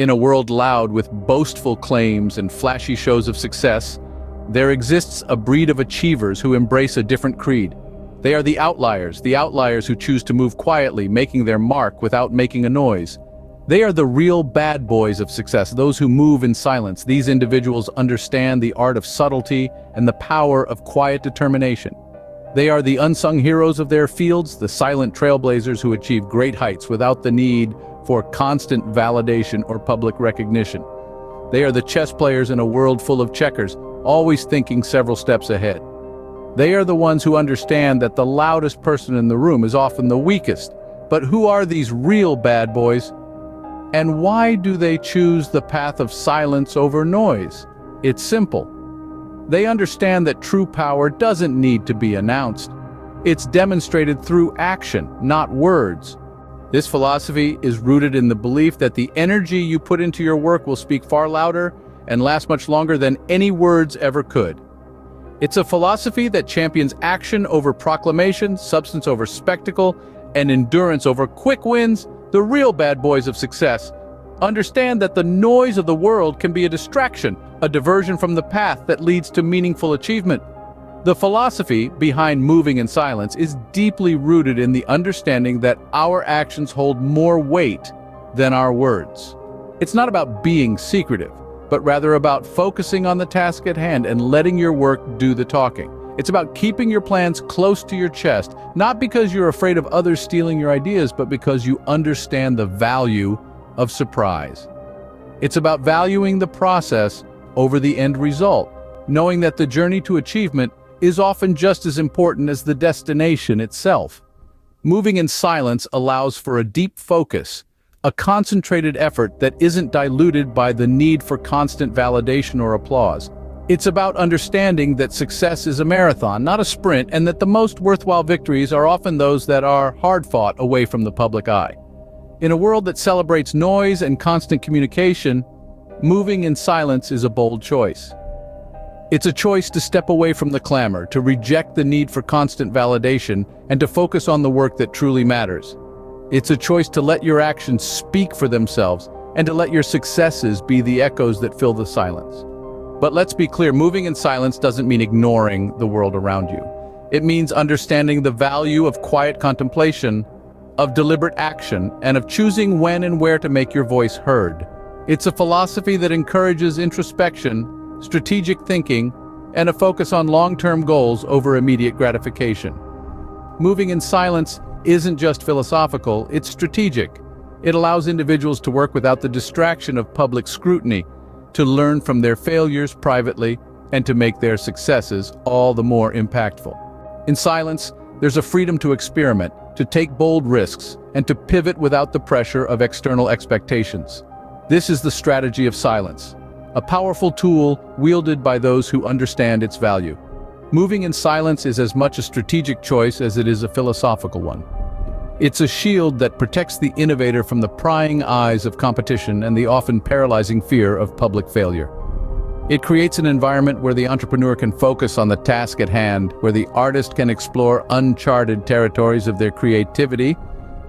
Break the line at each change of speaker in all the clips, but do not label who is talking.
In a world loud with boastful claims and flashy shows of success, there exists a breed of achievers who embrace a different creed. They are the outliers who choose to move quietly, making their mark without making a noise. They are the real bad boys of success, those who move in silence. These individuals understand the art of subtlety and the power of quiet determination. They are the unsung heroes of their fields, the silent trailblazers who achieve great heights without the need for constant validation or public recognition. They are the chess players in a world full of checkers, always thinking several steps ahead. They are the ones who understand that the loudest person in the room is often the weakest. But who are these real bad boys? And why do they choose the path of silence over noise? It's simple. They understand that true power doesn't need to be announced. It's demonstrated through action, not words. This philosophy is rooted in the belief that the energy you put into your work will speak far louder and last much longer than any words ever could. It's a philosophy that champions action over proclamation, substance over spectacle, and endurance over quick wins. The real bad boys of success understand that the noise of the world can be a distraction, a diversion from the path that leads to meaningful achievement. The philosophy behind moving in silence is deeply rooted in the understanding that our actions hold more weight than our words. It's not about being secretive, but rather about focusing on the task at hand and letting your work do the talking. It's about keeping your plans close to your chest, not because you're afraid of others stealing your ideas, but because you understand the value of surprise. It's about valuing the process over the end result, knowing that the journey to achievement is often just as important as the destination itself. Moving in silence allows for a deep focus, a concentrated effort that isn't diluted by the need for constant validation or applause. It's about understanding that success is a marathon, not a sprint, and that the most worthwhile victories are often those that are hard-fought away from the public eye. In a world that celebrates noise and constant communication, moving in silence is a bold choice. It's a choice to step away from the clamor, to reject the need for constant validation, and to focus on the work that truly matters. It's a choice to let your actions speak for themselves, and to let your successes be the echoes that fill the silence. But let's be clear, moving in silence doesn't mean ignoring the world around you. It means understanding the value of quiet contemplation, of deliberate action, and of choosing when and where to make your voice heard. It's a philosophy that encourages introspection, strategic thinking, and a focus on long-term goals over immediate gratification. Moving in silence isn't just philosophical, it's strategic. It allows individuals to work without the distraction of public scrutiny, to learn from their failures privately, and to make their successes all the more impactful. In silence, there's a freedom to experiment, to take bold risks, and to pivot without the pressure of external expectations. This is the strategy of silence, a powerful tool wielded by those who understand its value. Moving in silence is as much a strategic choice as it is a philosophical one. It's a shield that protects the innovator from the prying eyes of competition and the often paralyzing fear of public failure. It creates an environment where the entrepreneur can focus on the task at hand, where the artist can explore uncharted territories of their creativity,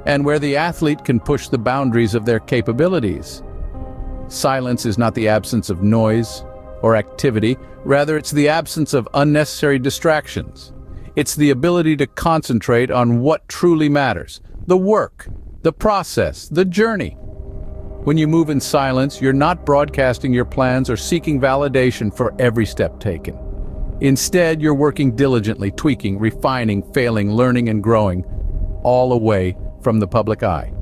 and where the athlete can push the boundaries of their capabilities. Silence is not the absence of noise or activity, rather it's the absence of unnecessary distractions. It's the ability to concentrate on what truly matters, the work, the process, the journey. When you move in silence, you're not broadcasting your plans or seeking validation for every step taken. Instead, you're working diligently, tweaking, refining, failing, learning, and growing, all away from the public eye.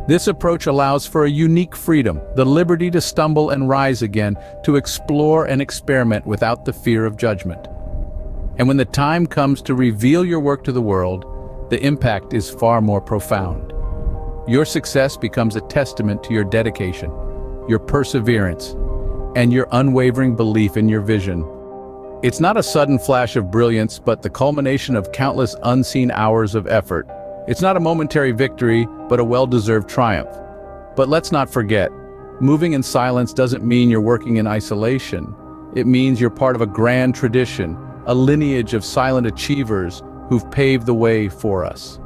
This approach allows for a unique freedom, the liberty to stumble and rise again, to explore and experiment without the fear of judgment. And when the time comes to reveal your work to the world, the impact is far more profound. Your success becomes a testament to your dedication, your perseverance, and your unwavering belief in your vision. It's not a sudden flash of brilliance, but the culmination of countless unseen hours of effort. It's not a momentary victory, but a well-deserved triumph. But let's not forget, moving in silence doesn't mean you're working in isolation. It means you're part of a grand tradition, a lineage of silent achievers who've paved the way for us.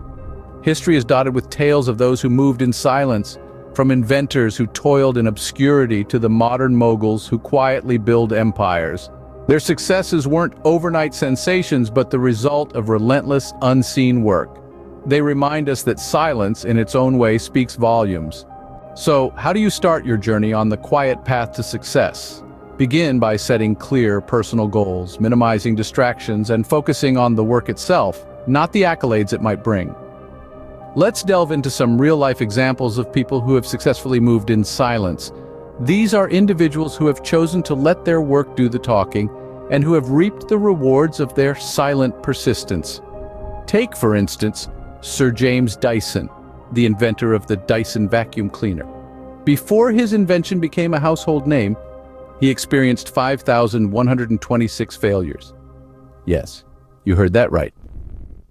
History is dotted with tales of those who moved in silence, from inventors who toiled in obscurity to the modern moguls who quietly build empires. Their successes weren't overnight sensations, but the result of relentless, unseen work. They remind us that silence, in its own way, speaks volumes. So, how do you start your journey on the quiet path to success? Begin by setting clear personal goals, minimizing distractions, and focusing on the work itself, not the accolades it might bring. Let's delve into some real-life examples of people who have successfully moved in silence. These are individuals who have chosen to let their work do the talking and who have reaped the rewards of their silent persistence. Take, for instance, Sir James Dyson, the inventor of the Dyson vacuum cleaner. Before his invention became a household name, he experienced 5,126 failures. Yes, you heard that right.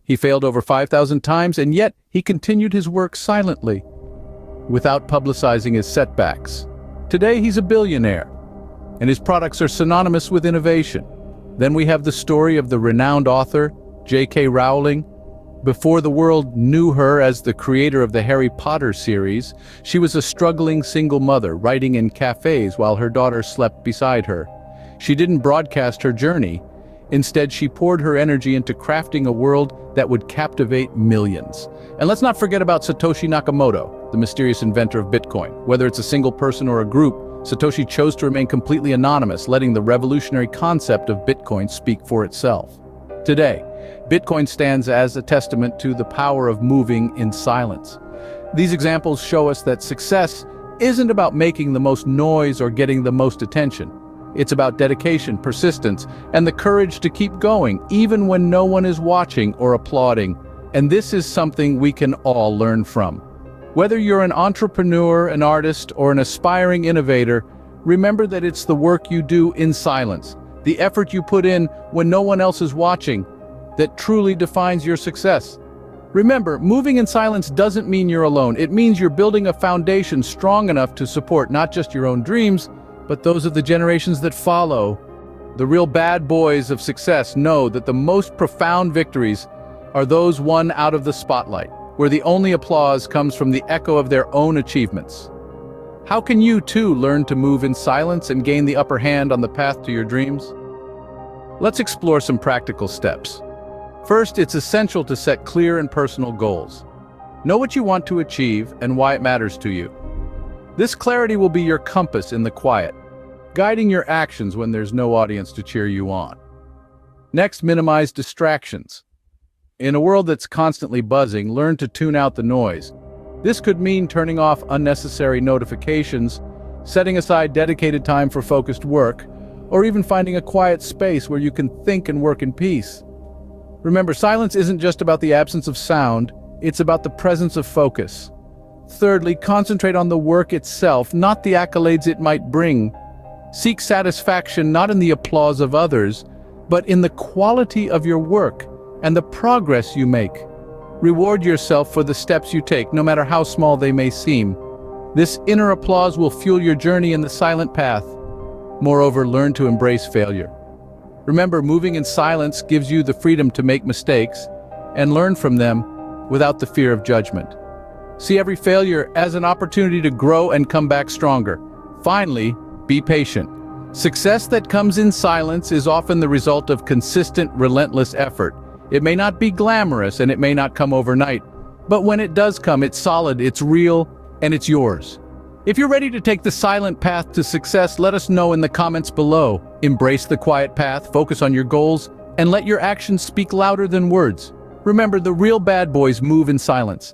He failed over 5,000 times, and yet he continued his work silently, without publicizing his setbacks. Today, he's a billionaire, and his products are synonymous with innovation. Then we have the story of the renowned author, J.K. Rowling. Before the world knew her as the creator of the Harry Potter series, she was a struggling single mother, writing in cafes while her daughter slept beside her. She didn't broadcast her journey. Instead, she poured her energy into crafting a world that would captivate millions. And let's not forget about Satoshi Nakamoto, the mysterious inventor of Bitcoin. Whether it's a single person or a group, Satoshi chose to remain completely anonymous, letting the revolutionary concept of Bitcoin speak for itself. Today, Bitcoin stands as a testament to the power of moving in silence. These examples show us that success isn't about making the most noise or getting the most attention. It's about dedication, persistence, and the courage to keep going, even when no one is watching or applauding. And this is something we can all learn from. Whether you're an entrepreneur, an artist, or an aspiring innovator, remember that it's the work you do in silence, the effort you put in when no one else is watching, that truly defines your success. Remember, moving in silence doesn't mean you're alone. It means you're building a foundation strong enough to support not just your own dreams, but those of the generations that follow. The real bad boys of success know that the most profound victories are those won out of the spotlight, where the only applause comes from the echo of their own achievements. How can you, too, learn to move in silence and gain the upper hand on the path to your dreams? Let's explore some practical steps. First, it's essential to set clear and personal goals. Know what you want to achieve and why it matters to you. This clarity will be your compass in the quiet, guiding your actions when there's no audience to cheer you on. Next, minimize distractions. In a world that's constantly buzzing, learn to tune out the noise. This could mean turning off unnecessary notifications, setting aside dedicated time for focused work, or even finding a quiet space where you can think and work in peace. Remember, silence isn't just about the absence of sound, it's about the presence of focus. Thirdly, concentrate on the work itself, not the accolades it might bring. Seek satisfaction not in the applause of others, but in the quality of your work and the progress you make. Reward yourself for the steps you take, no matter how small they may seem. This inner applause will fuel your journey in the silent path. Moreover, learn to embrace failure. Remember, moving in silence gives you the freedom to make mistakes and learn from them without the fear of judgment. See every failure as an opportunity to grow and come back stronger. Finally, be patient. Success that comes in silence is often the result of consistent, relentless effort. It may not be glamorous and it may not come overnight, but when it does come, it's solid, it's real, and it's yours. If you're ready to take the silent path to success, let us know in the comments below. Embrace the quiet path, focus on your goals, and let your actions speak louder than words. Remember, the real bad boys move in silence.